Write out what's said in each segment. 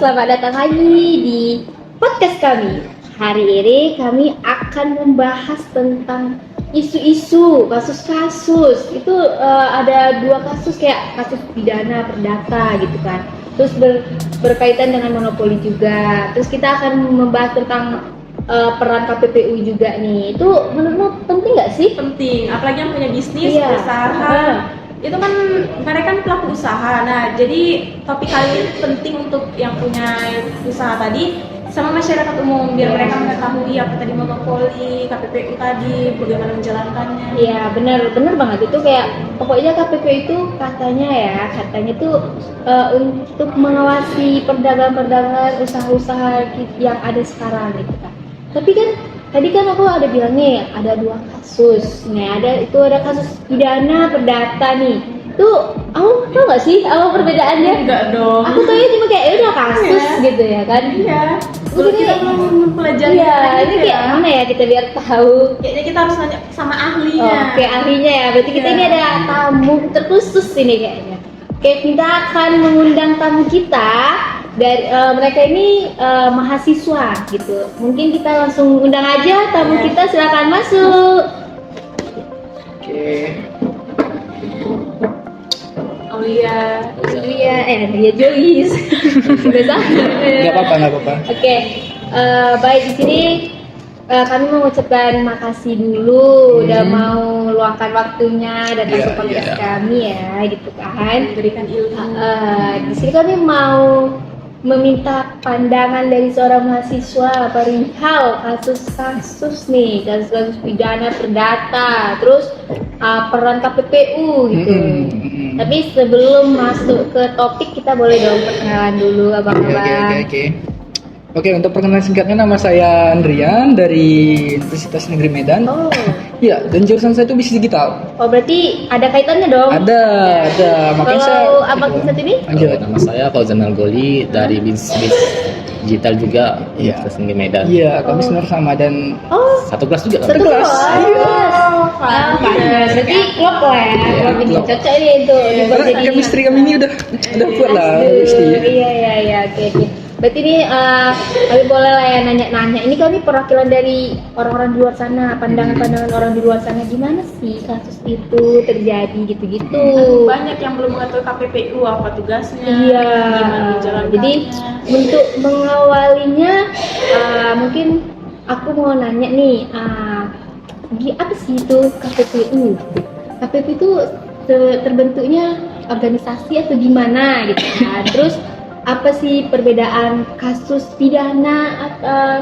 selamat datang lagi di podcast kami. Hari ini kami akan membahas tentang isu-isu, kasus-kasus. Itu ada dua kasus kayak kasus pidana perdata gitu kan. Terus berkaitan dengan monopoli juga. Terus kita akan membahas tentang peran KPPU juga nih. Itu menurutmu penting nggak sih? Penting, apalagi yang punya bisnis, Iya. usaha. Itu kan mereka kan pelaku usaha. Nah, jadi topik kali ini penting untuk yang punya usaha tadi sama masyarakat umum biar mereka mengetahui apa tadi monopoli, KPPU tadi, bagaimana menjalankannya. Iya, benar banget. Itu kayak pokoknya KPPU itu katanya tuh untuk mengawasi perdagangan usaha-usaha yang ada sekarang gitu kan. Tapi kan tadi kan aku ada bilang nih ada dua kasus. Nih ada kasus pidana perdata nih. Tuh, aku tau gak sih apa perbedaannya? Enggak dong. Aku taunya cuma kayak udah kasus gitu ya kan. Iya. Terus Kita belum mempelajari. Iya, ini kayak mana ya kita biar tahu. Kayaknya kita harus nanya sama ahlinya. Oke, ahlinya ya. Berarti kita ini ada tamu terkhusus ini kayaknya. Oke, kita akan mengundang tamu kita dari mereka ini mahasiswa gitu. Mungkin kita langsung undang aja tamu kita, silakan masuk. Oke. Aulia. Dia Joyce. Sudah sama. Nggak apa-apa. Oke, baik di sini kami mengucapkan makasih dulu udah mau luangkan waktunya datang ke podcast kami ya, gitu kan. Memberikan ilmu. Di sini kami mau meminta pandangan dari seorang mahasiswa perihal kasus-kasus pidana perdata, terus peran KPPU gitu. Tapi sebelum masuk ke topik kita boleh dong perkenalan dulu abang-abang. Oke, untuk perkenalan singkatnya nama saya Andrian dari Universitas Negeri Medan. Oh. Iya, dan jurusan saya itu bisnis digital. Oh, berarti ada kaitannya dong? Ada. Makanya Kalau abang satu ini? Lanjut. Nama saya Fauzan Algoli dari bisnis digital juga Universitas Negeri Medan. Iya, kami sebenarnya sama dan Satu kelas juga. Satu kelas. Pantes. Berarti klop lah ya. Klop ini klop. cocok ini untuk dibuat jadi chemistry kami ini udah kuat lah. Iya, oke. Berarti ini kami boleh lah ya nanya-nanya. Ini kami perwakilan dari orang-orang di luar sana, pandangan-pandangan orang di luar sana gimana sih kasus itu terjadi gitu-gitu. Banyak yang belum mengetahui KPPU apa tugasnya. Iya. Gimana menjalankannya. Jadi untuk mengawalinya mungkin aku mau nanya nih, apa sih itu KPPU? KPPU itu terbentuknya organisasi atau gimana gitu kan? Terus apa sih perbedaan kasus pidana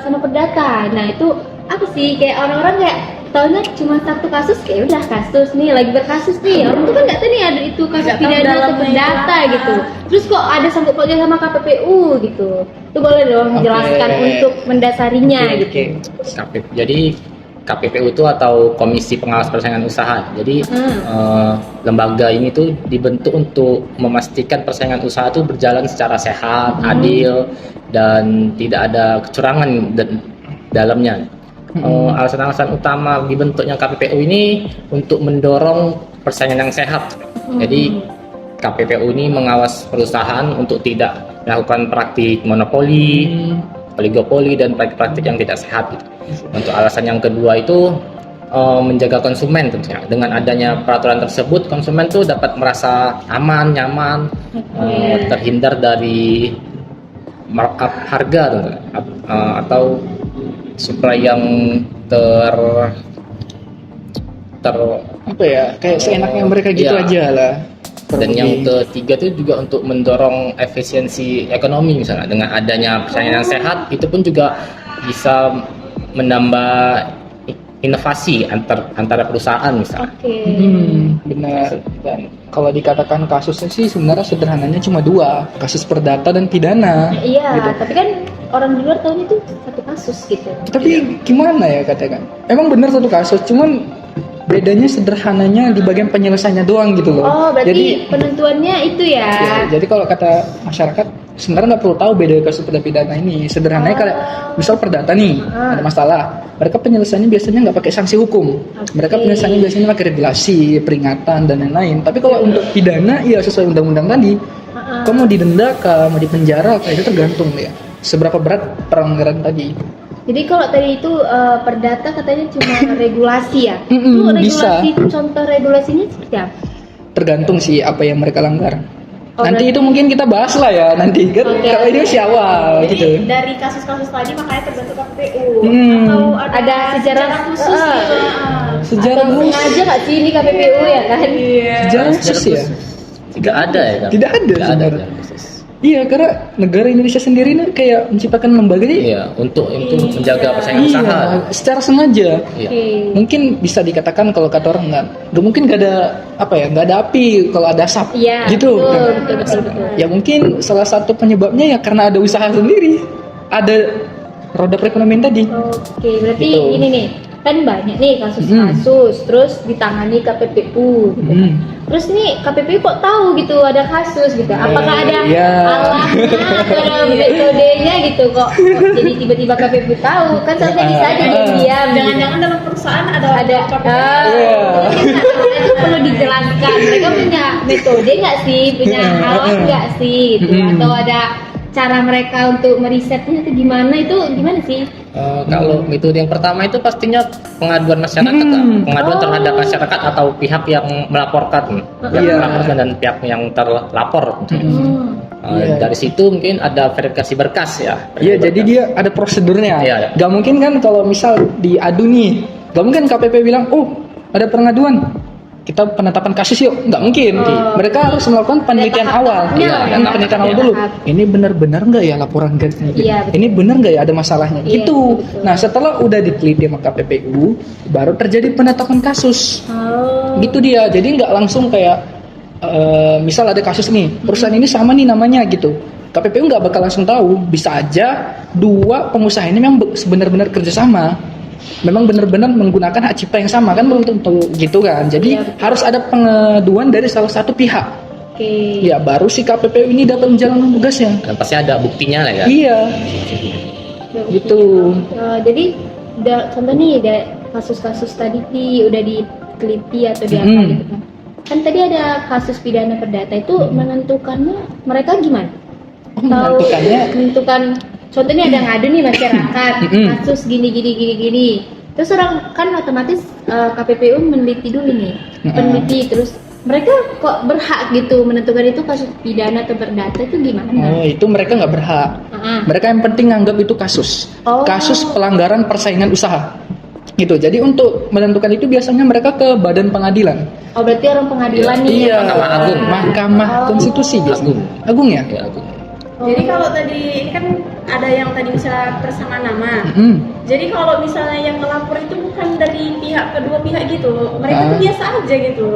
sama perdata? Nah itu apa sih, kayak orang-orang kayak taunya cuma satu kasus, kayak udah kasus nih lagi berkasus nih, orang tuh kan nggak tahu nih ada itu kasus Nggak tahu pidana atau dalamnya perdata itu apa. gitu. Terus kok ada sangkut pautnya sama KPPU gitu? Itu boleh dong menjelaskan untuk mendasarinya gitu. Jadi KPPU itu atau Komisi Pengawas Persaingan Usaha. Jadi lembaga ini tuh dibentuk untuk memastikan persaingan usaha itu berjalan secara sehat, adil, dan tidak ada kecurangan dalamnya. Alasan-alasan utama dibentuknya KPPU ini untuk mendorong persaingan yang sehat. Jadi KPPU ini mengawas perusahaan untuk tidak melakukan praktik monopoli, oligopoli, dan praktik-praktik yang tidak sehat gitu. Untuk alasan yang kedua itu menjaga konsumen tentunya. Dengan adanya peraturan tersebut, konsumen tuh dapat merasa aman, nyaman, terhindar dari markup harga tentunya. Atau supaya yang apa ya, kayak seenaknya mereka gitu aja lah. Dan yang ketiga itu juga untuk mendorong efisiensi ekonomi, misalnya dengan adanya persaingan yang sehat itu pun juga bisa menambah inovasi antara perusahaan misalnya. Benar. Dan kalau dikatakan kasusnya sih sebenarnya sederhananya cuma dua, kasus perdata dan pidana. Iya, gitu. tapi kan orang di luar tahunya itu satu kasus gitu. Tapi gimana ya katakan? Emang benar satu kasus, cuman bedanya sederhananya di bagian penyelesaiannya doang gitu loh. Oh, berarti Jadi penentuannya itu ya. jadi kalau kata masyarakat sebenarnya nggak perlu tahu beda kasus pidana ini. Sederhananya kayak misal perdata nih ada masalah, mereka penyelesaiannya biasanya nggak pakai sanksi hukum. Mereka penyelesaiannya biasanya pakai regulasi, peringatan dan lain-lain. Tapi kalau untuk pidana ya sesuai undang-undang tadi. Kau mau didenda kah, mau dipenjara kah, itu tergantung ya. Seberapa berat pelanggaran tadi. Jadi kalau tadi itu perdata katanya cuma regulasi ya. Mm-mm, Itu regulasi bisa. contoh regulasinya seperti apa? Tergantung sih apa yang mereka langgar. Oh, Nanti berarti- itu mungkin kita bahas lah ya nanti kan. Oke. Kalau ini masih awal Jadi gitu. dari kasus-kasus tadi makanya terbentuk KPPU Hmm. atau Ada sejarah khusus ah. gitu. Sejarah Atau khusus. sengaja nggak sih ini KPPU ya kan? Iya. Sejarah khusus ya. Tidak ada ya kan? Tidak ada Tidak ada sebenarnya. sejarah khusus. Iya, karena negara Indonesia sendiri ini kayak menciptakan lembaga ini. Iya, untuk menjaga persaingan Iya, usaha. secara sengaja. Iya. Oke. Mungkin bisa dikatakan kalau kata orang nggak mungkin nggak ada apa ya, nggak ada api kalau ada asap Iya. gitu. Betul, Nah, betul. ya mungkin salah satu penyebabnya ya karena ada usaha sendiri, ada roda perekonomian tadi. Oke, berarti Gitu. ini nih kan banyak nih kasus-kasus, terus ditangani KPPU gitu. Hmm. Terus nih KPPU kok tahu gitu ada kasus gitu? Apakah ada Iya. alatnya atau ada metodenya gitu kok jadi tiba-tiba KPPU tahu? Kan seharusnya bisa aja diam. Jangan-jangan dalam perusahaan ada KPPU. Iya. Itu perlu dijelaskan. Mereka punya metode nggak sih? Punya alat nggak sih? Gitu. Atau ada cara mereka untuk merisetnya itu gimana? Itu gimana sih? Kalau metode yang pertama itu pastinya pengaduan masyarakat, Kak. Pengaduan terhadap masyarakat atau pihak yang melaporkan, yang Iya. melaporkan dan pihak yang terlapor. Iya. Dari situ mungkin ada verifikasi berkas ya. Iya, jadi dia ada prosedurnya. Iya, iya. Gak mungkin kan kalau misal diadu nih, gak mungkin KPP bilang, oh ada pengaduan, kita penetapan kasus yuk. Nggak mungkin. Mereka harus melakukan penelitian awal. tahap-tahapnya. Iya, kan penelitian awal Ada dulu. tahap. Ini benar-benar nggak ya laporan gasnya? Iya, betul. Ini benar nggak ya ada masalahnya? Iya, Gitu. betul. Nah, setelah udah diteliti sama KPPU, baru terjadi penetapan kasus. Oh. Gitu dia. Jadi nggak langsung kayak misal ada kasus nih, perusahaan ini sama nih namanya gitu. KPPU nggak bakal langsung tahu. Bisa aja dua pengusaha ini memang benar-benar kerjasama. Memang benar-benar menggunakan hak cipta yang sama kan belum tentu gitu kan. Jadi Iya, betul. harus ada pengaduan dari salah satu pihak. Oke. Ya baru si KPPU ini dapat menjalankan tugasnya. Dan pasti ada buktinya lah ya. Iya, gitu. Jadi contoh nih ada kasus-kasus tadi udah diteliti atau di apa Mm-mm. gitu kan. Kan tadi ada kasus pidana perdata itu menentukannya mereka gimana? Oh, menentukan contohnya ada ngadu nih masyarakat Mm-mm. kasus gini. Terus orang kan otomatis KPPU meneliti dulu nih, peneliti terus mereka kok berhak gitu menentukan itu kasus pidana atau perdata itu gimana? Oh, itu mereka nggak berhak. Ah. Mereka yang penting nganggap itu kasus. Oh. Kasus pelanggaran persaingan usaha. Gitu. Jadi untuk menentukan itu biasanya mereka ke badan pengadilan. Oh berarti orang pengadilan nih. Iya, Mahkamah Agung. Mahkamah Konstitusi biasanya. Agung ya? Ya, aku. Jadi kalau tadi ini kan ada yang tadi misalnya persamaan nama. Hmm. Jadi kalau misalnya yang melapor itu bukan dari pihak kedua pihak gitu, mereka tuh biasa aja gitu.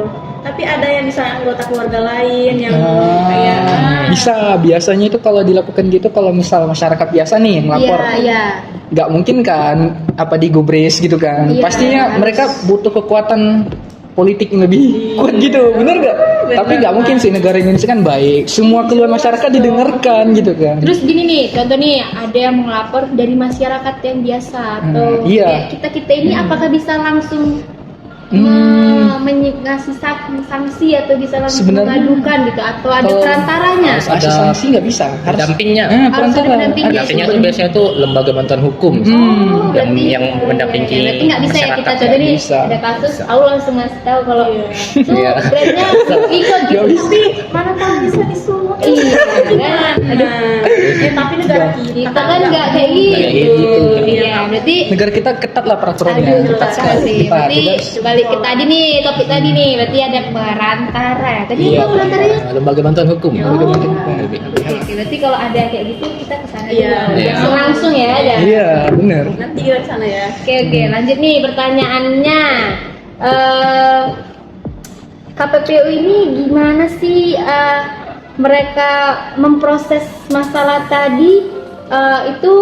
Tapi ada yang misalnya anggota keluarga lain yang kayak Bisa, biasanya itu kalau dilakukan gitu kalau misal masyarakat biasa nih ngelapor, Iya. nggak mungkin kan apa digubris gitu kan. Iya, Pastinya harus. mereka butuh kekuatan politik yang lebih kuat gitu, bener nggak? Tapi nggak mungkin sih, negara Indonesia kan baik, semua keluhan masyarakat didengarkan gitu kan. Terus gini nih, contoh nih ada yang melapor dari masyarakat yang biasa atau iya. kayak kita ini apakah bisa langsung ngasih sanksi atau bisa langsung Sebenarnya- mengadukan gitu atau ada Kalau- perantaranya? Harus Kasih ada sanksi nggak bisa, harus pendampingnya. Harus ada perantara. pendampingnya. Pendampingnya tuh biasanya tuh lembaga bantuan hukum. yang mendampingi berarti nggak bisa ya kita masyarakat. contoh nih Bisa. ada kasus, aku langsung ngasih tahu kalau itu Iya. brandnya ikut gitu. Nggak bisa. tapi mana tahu bisa disuruh. Iya, kan? Aduh. Tapi negara Kita kan nggak kayak gitu. Kayak gitu. Iya, berarti Negara kita ketat lah peraturannya. aduh, Ketat sekali. sekali. Ketat. Berarti Jadi harus- balik ke tadi nih, topik tadi nih, berarti ada perantara ya. Tadi Iya. apa perantaranya? Lembaga bantuan hukum. Lembaga bantuan hukum. Oke, berarti kalau ada kayak gitu kita kesana Iya. dulu. Iya. Langsung ya, ya. Iya, bener. Nanti kita ke sana ya. Oke, lanjut nih pertanyaannya. KPPU ini gimana sih mereka memproses masalah tadi itu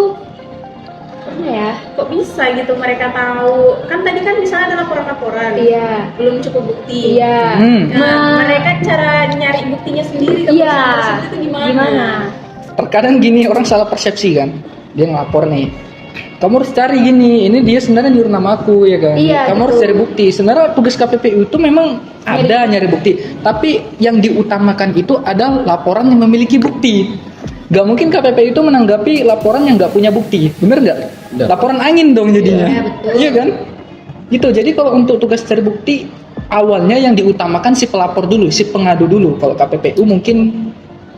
apa ya? Kok bisa gitu mereka tahu? Kan tadi kan misalnya ada laporan-laporan. Iya. Belum cukup bukti. Iya. Nah, mereka cara nyari buktinya sendiri ke Iya. perusahaan tersebut itu gimana? Gimana? Terkadang gini, orang salah persepsi kan. Dia ngelapor nih. kamu harus cari gini, ini dia sebenarnya nyuruh nama aku ya kan. Iya, Kamu harus gitu. cari bukti. Sebenarnya tugas KPPU itu memang ada nyari bukti, tapi yang diutamakan itu adalah laporan yang memiliki bukti. Gak mungkin KPPU itu menanggapi laporan yang gak punya bukti, bener nggak? Bener. Laporan angin dong jadinya. Iya, betul. Iya kan? Gitu. Jadi kalau untuk tugas cari bukti awalnya yang diutamakan si pelapor dulu, si pengadu dulu. Kalau KPPU mungkin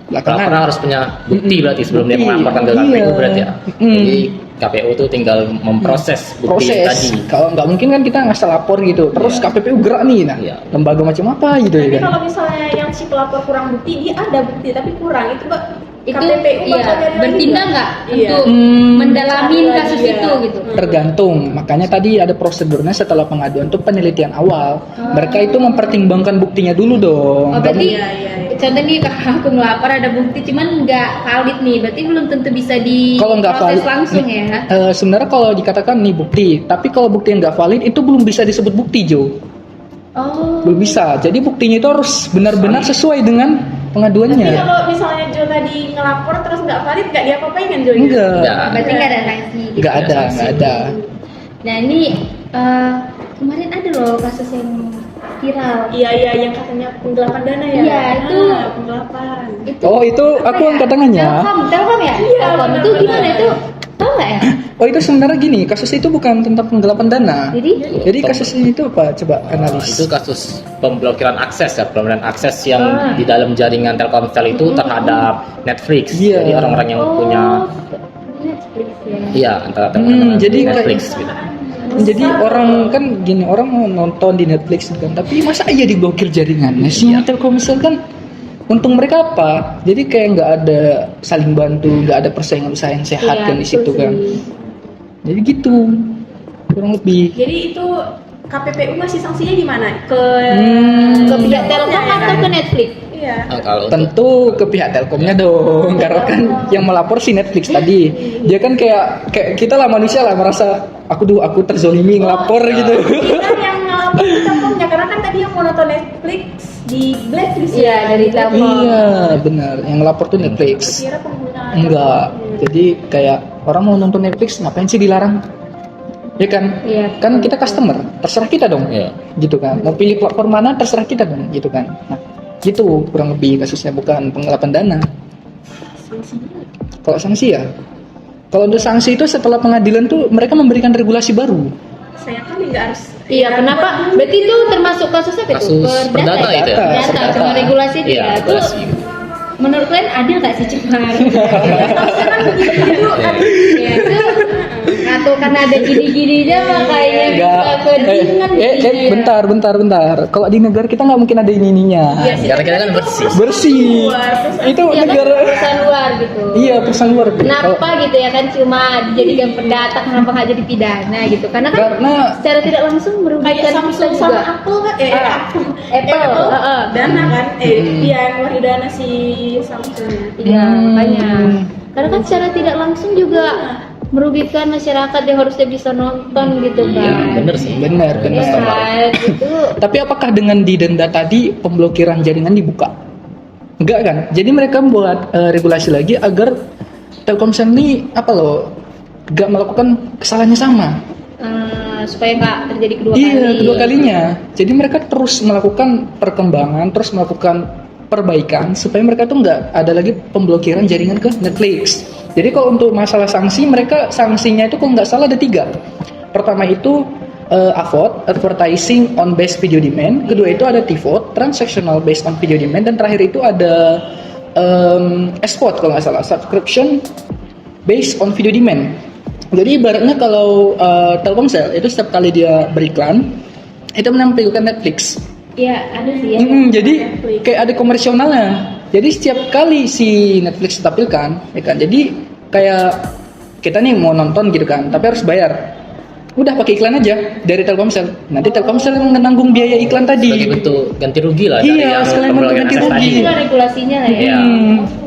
Pelapor belakangan. harus punya bukti berarti sebelum dia Bukti. melaporkan ke Iya. KPU berarti ya. Mm. Jadi KPU itu tinggal memproses bukti Proses. tadi. Kalau nggak mungkin kan kita ngasal lapor gitu. Terus Iya. KPPU gerak nih, nah Iya. lembaga macam apa gitu ya Tapi kan? kalau misalnya yang si pelapor kurang bukti, dia ada bukti tapi kurang, itu Mbak Itu KPPU iya, bakal nyari lagi bertindak nggak Iya. untuk mendalami Cari kasus lagi, itu ya. gitu. Tergantung. Makanya tadi ada prosedurnya setelah pengaduan itu penelitian awal. Mereka itu mempertimbangkan buktinya dulu dong. Oh, berarti Iya, iya, iya. contoh nih kalau aku ngelapor ada bukti cuman nggak valid nih, berarti belum tentu bisa Kalau nggak diproses valid langsung ya. Sebenarnya kalau dikatakan nih bukti, tapi kalau bukti yang nggak valid itu belum bisa disebut bukti, Jo. Oh. Belum bisa. Jadi buktinya itu harus benar-benar sesuai dengan Tapi pengaduannya. kalau misalnya Jo tadi ngelapor terus nggak valid, nggak diapa-apain kan Jo? Enggak. Enggak. Berarti nggak ada sanksi. Gitu. Nggak ada, nggak ada. Nah ini kemarin ada loh kasus yang viral. Iya, iya, yang katanya penggelapan dana ya? Iya, itu. penggelapan. Itu Oh, itu apa aku ya? angkat tangannya. Telkom ya? Iya, Telkom itu benar-benar. gimana itu? Tahu nggak ya? Oh, itu sebenarnya gini, kasus itu bukan tentang penggelapan dana. Jadi Kasus ini itu apa? Coba analis. Itu kasus pemblokiran akses ya, pemblokiran akses yang Ah. di dalam jaringan Telkomsel itu terhadap Netflix. Iya. Jadi orang-orang yang punya Netflix ya. iya antara Telkomsel jadi dan Netflix kayak- gitu. Jadi orang kan gini, orang mau nonton di Netflix kan, tapi masa iya diblokir jaringannya sih? Telkomsel kan untung mereka apa? Jadi kayak nggak ada saling bantu, nggak ada persaingan usaha yang sehat Iya, kan di betul situ sih. kan. Jadi gitu kurang lebih. Jadi itu KPPU ngasih sanksinya gimana? Ke Ke pihak Telkom atau ke Netflix? Iya. Nah, kalau untuk Tentu ke pihak Telkomnya dong, karena kan yang melapor si Netflix tadi. Dia kan kayak kita lah manusia lah merasa aku terzolimi ngelapor gitu. Kita yang ngelapor ke Telkomnya, karena kan tadi yang mau nonton Netflix di blacklist Iya, dari Telkom. Iya, benar. Yang ngelapor tuh Netflix. Kira pengguna Enggak. Jadi kayak orang mau nonton Netflix ngapain sih dilarang? Ya kan? Iya. Kan kita customer, terserah kita dong. Iya. Gitu kan. Mau pilih platform mana terserah kita dong, gitu kan. Nah, gitu kurang lebih kasusnya, bukan penggelapan dana. Kalau sanksi ya, kalau untuk sanksi itu setelah pengadilan tuh mereka memberikan regulasi baru. saya kan nggak harus. Iya, kenapa? Berarti itu termasuk kasus apa itu? kasus perdata itu ya. Perdata. Data, cuma regulasi Iya, dia. Itu regulasi. menurut kalian adil nggak sih Cemar? Ya itu atau karena ada gini-gininya makanya Enggak. bisa kedinginan Bentar. Kalau di negara kita nggak mungkin ada ininya. Iya sih. Negara kita kan bersih. Bersih. Luar, terus Itu ya kan negara. perusahaan luar gitu. Iya, perusahaan luar. Kenapa gitu ya kan cuma dijadikan perdata, kenapa nggak jadi pidana gitu? Karena kan Karena secara tidak langsung Kayak merugikan kita Samsung juga. sama Apple kan? Apple, Dana kan? Iya, ngeluarin dana si Samsung. Iya, makanya. Karena kan secara tidak langsung juga merugikan masyarakat yang harusnya bisa nonton gitu Iya, kan. bener sih. benar. Iya kan, itu Tapi apakah dengan didenda tadi pemblokiran jaringan dibuka? Enggak kan? Jadi mereka membuat regulasi lagi agar Telkomsel ini apa loh, enggak melakukan kesalahannya sama. supaya nggak terjadi kedua Iya, kali. kedua kalinya. Jadi mereka terus melakukan perkembangan, terus melakukan perbaikan supaya mereka tuh nggak ada lagi pemblokiran jaringan ke Netflix. Jadi kalau untuk masalah sanksi, mereka sanksinya itu kalau nggak salah ada 3. Pertama itu AVOD, Advertising on Based Video Demand. Kedua itu ada TVOD, Transactional Based on Video Demand. Dan terakhir itu ada SVOD kalau nggak salah, Subscription Based on Video Demand. Jadi ibaratnya kalau Telkomsel itu setiap kali dia beriklan itu menampilkan Netflix. Iya, ada sih ya. Jadi kayak ada komersionalnya. Jadi setiap kali si Netflix ditampilkan, ya kan. Jadi kayak kita nih mau nonton gitu kan, tapi harus bayar. Udah pakai iklan aja dari Telkomsel. Nanti Telkomsel yang menanggung biaya iklan tadi. Sebagai bentuk ganti rugi lah. Iya, dari yang sekalian bentuk pemblokiran ganti akses rugi. tadi. Itulah regulasinya lah ya. Iya.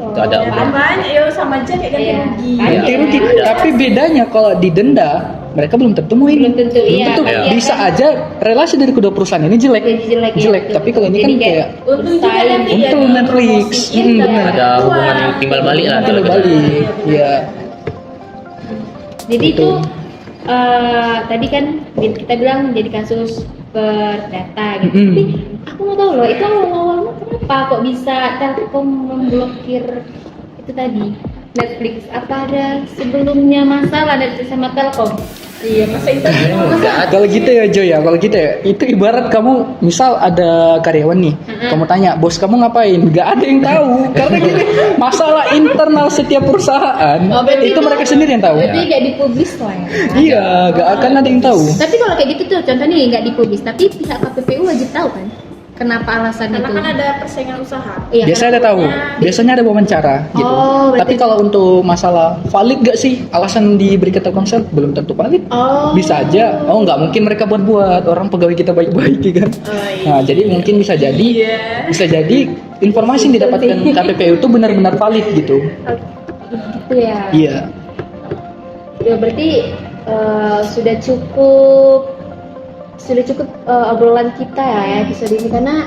Itu ada Kan banyak, ya sama aja kayak ganti Iya. rugi. Ganti Iya. rugi. Ada. Tapi bedanya kalau didenda, mereka belum tentu mau ini. Belum tentu, iya. Iya. Bisa aja relasi dari kedua perusahaan ini jelek. Jadi jelek, ya. Tapi kalau ini Jadi kan kayak Untung juga Saing. nanti ya Untung Netflix. dipromosiin, benar. Ada hubungan timbal balik lah. Timbal balik. Iya. Jadi itu tadi kan kita bilang jadi kasus perdata gitu. Mm-mm. Tapi aku mau tahu loh, itu awal-awalnya kenapa kok bisa Telkom memblokir itu tadi Netflix? Apa ada sebelumnya masalah dari sama Telkom? Iya, masa itu Kalau gitu ya Joy ya, kalau gitu ya, itu ibarat kamu misal ada karyawan nih, kamu tanya bos kamu ngapain, nggak ada yang tahu, karena gini masalah internal setiap perusahaan berarti itu mereka sendiri yang tahu. Berarti nggak dipublis lah ya. Iya, nggak akan ada yang tahu. Tapi kalau kayak gitu tuh contohnya nih nggak dipublis, tapi pihak KPPU wajib tahu kan? Kenapa alasan karena itu? kan ada persaingan usaha. Iya, Biasanya ada tahu, biasanya ada wawancara gitu. Oh, berarti- Tapi kalau untuk masalah valid gak sih alasan diberi ke Telkomsel, belum tentu valid. Oh. Bisa aja, oh nggak mungkin mereka buat orang pegawai kita baik-baik kan. Nah jadi mungkin bisa jadi, bisa jadi informasi yang didapatkan KPPU itu benar-benar valid gitu. Gitu ya. Iya. Ya berarti sudah cukup obrolan kita ya episode ini, karena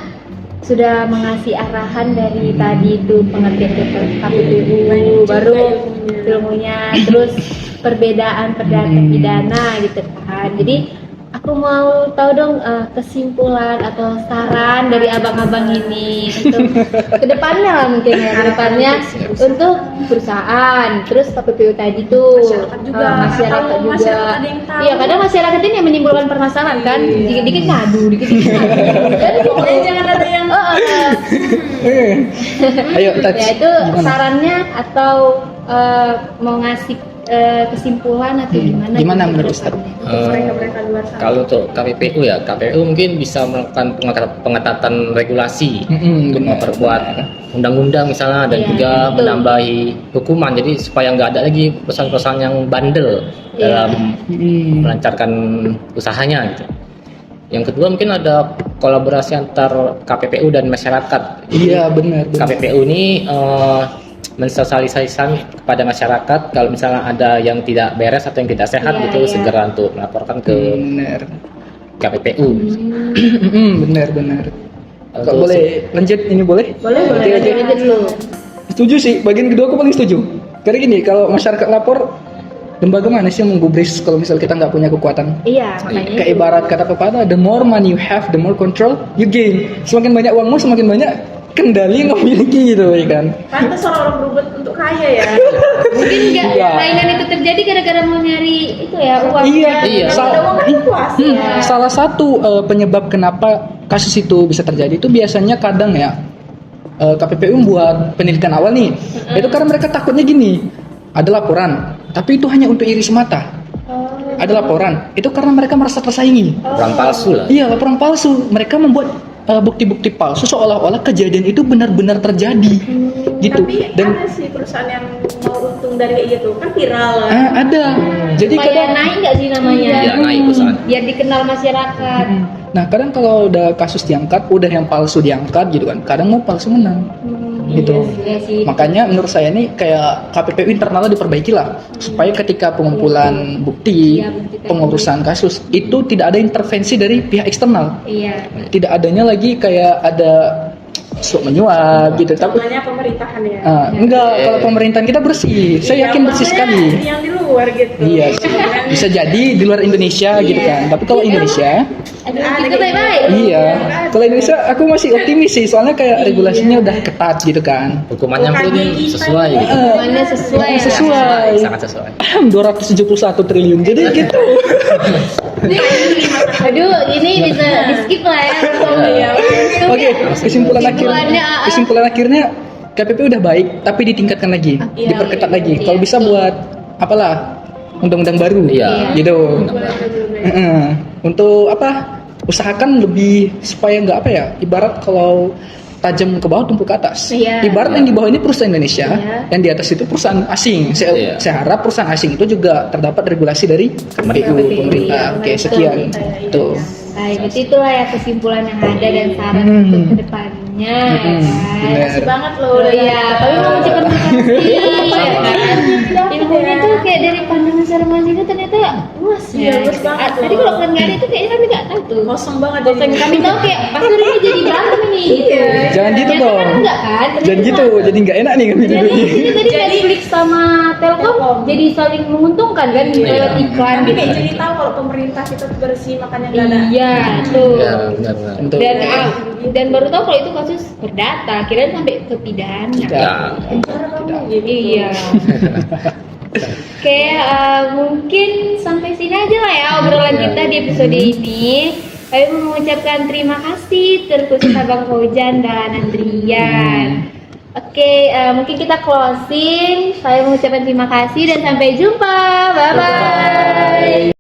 sudah mengasih arahan dari tadi itu pengertian KPPU, baru ilmunya, terus perbedaan perdata pidana gitu kan. Jadi aku mau tahu dong kesimpulan atau saran dari abang-abang ini untuk kedepannya lah, mungkin ya kedepannya untuk perusahaan, terus KPPU tadi tuh Masyarakat juga. masyarakat Kalau juga. masyarakat ada yang tahu. Iya, kadang masyarakat ini yang menimbulkan permasalahan kan, dikit-dikit ngadu, dikit-dikit ngadu. Jadi Pokoknya jangan ada yang Ayo touch. ya itu Gimana? sarannya atau mau ngasih kesimpulan atau gimana? Gimana gitu menurut kedepannya? untuk mereka-mereka luar sana. Kalau untuk KPPU ya, KPU mungkin bisa melakukan pengetatan regulasi, Benar. memperkuat undang-undang misalnya, dan Iya, juga betul. menambahi hukuman. Jadi supaya nggak ada lagi perusahaan-perusahaan yang bandel Iya. dalam melancarkan usahanya gitu. Yang kedua mungkin ada kolaborasi antar KPPU dan masyarakat. Iya benar. KPPU ini mensosialisasikan kepada masyarakat kalau misalnya ada yang tidak beres atau yang tidak sehat Iya, gitu, iya. segera untuk melaporkan ke Benar. KPPU. Benar. Untuk Kalau boleh lanjut ini boleh? Boleh Nanti aja. lanjut dulu. Setuju sih, bagian kedua aku paling setuju. Karena gini, kalau masyarakat lapor, lembaga mana sih yang menggubris kalau misal kita nggak punya kekuatan? Iya, makanya Kayak itu. ibarat kata pepatah, the more money you have, the more control you gain. Semakin banyak uangmu, semakin banyak kendali yang memiliki gitu ya kan. Pantes orang-orang berubah untuk kaya ya. Mungkin nggak Iya. saingan itu terjadi gara-gara mau nyari itu ya uang. Iya. Iya. Kalau ada uang kan puas. Salah satu penyebab kenapa kasus itu bisa terjadi itu biasanya kadang ya KPPU buat penelitian awal nih. Itu karena mereka takutnya gini, ada laporan, tapi itu hanya untuk iri semata. Ada laporan, itu karena mereka merasa tersaingi. laporan palsu lah. Iya, laporan palsu. Mereka membuat bukti-bukti palsu seolah-olah kejadian itu benar-benar terjadi. Gitu. Tapi Dan ada sih perusahaan yang mau untung dari kayak gitu, kan viral lah. ada. Jadi Supaya kadang naik nggak sih namanya? Iya, naik perusahaan. Biar dikenal masyarakat. Nah, kadang kalau udah kasus diangkat, udah yang palsu diangkat gitu kan. Kadang mau palsu menang. Gitu. Iya sih. Makanya menurut saya ini kayak KPPU internalnya diperbaiki lah supaya ketika pengumpulan bukti, Iya, bukti tadi. pengurusan kasus itu tidak ada intervensi dari pihak eksternal. Iya. Tidak adanya lagi kayak ada suap menyuap gitu. Tapi Namanya pemerintahan ya. enggak, kalau pemerintahan kita bersih. Saya yakin bersih sekali. Yang di luar gitu. Iya, bisa jadi di luar Indonesia gitu kan. Tapi kalau Indonesia, Aduh, kita baik-baik. iya. Kalau Indonesia aku masih optimis sih, soalnya kayak regulasinya udah ketat gitu kan. Hukumannya Bukan mungkin kita sesuai ini. gitu. Hukumannya sesuai. Ya. Sesuai. Sangat sesuai. 271 triliun. Jadi gitu. Aduh, ini bisa di skip lah ya. Iya. Oke, Kesimpulannya, kesimpulan akhirnya KPPU udah baik, tapi ditingkatkan lagi, Iya, diperketat iya, lagi. iya. Kalau bisa buat apalah undang-undang baru, Iya. gitu. Untuk apa? Usahakan lebih supaya nggak apa ya? Ibarat kalau tajam ke bawah tumpul ke atas. Iya. Ibarat yang di bawah ini perusahaan Indonesia, Iya. yang di atas itu perusahaan asing. Iya. Saya harap perusahaan asing itu juga terdapat regulasi dari KPPU pemerintah. Iya, Oke, betul. sekian. Tuh. Baik, berarti itulah ya kesimpulan yang ada dan saran untuk kedepannya. Ya kan? Bener. Makasih banget loh. Oh iya, tapi mau ucapkan terima kasih. Ya kan? Ilmunya tuh kayak dari pandang pengalaman masa remaja ternyata luas Iya, ya. luas banget Tadi loh. kalau kalian nggak ada itu kayaknya kami nggak tahu tuh. Kosong banget Kosong jadi. kami tahu kayak pasti ini jadi berantem ini gitu. Jangan gitu Ternyata dong. kan enggak kan? Jangan gitu, jadi nggak enak nih kami Jadi, judulnya. jadi tadi Jadi- Netflix sama Telkom jadi saling menguntungkan kan lewat iklan Kami gitu. kayak jadi tahu kalau pemerintah kita tuh bersih makanya nggak ada. Iya tuh. Ya, benar-benar. Untuk Dan baru tahu kalau itu kasus perdata, kirain sampai ke pidana. Ya, Cara kamu gitu. Iya. Oke, mungkin sampai sini aja lah ya obrolan Ya. kita di episode ini. Kami mau mengucapkan terima kasih terkhusus Abang Fauzan dan Andrian. Oke, mungkin kita closing. Saya mengucapkan terima kasih dan sampai jumpa. Bye bye.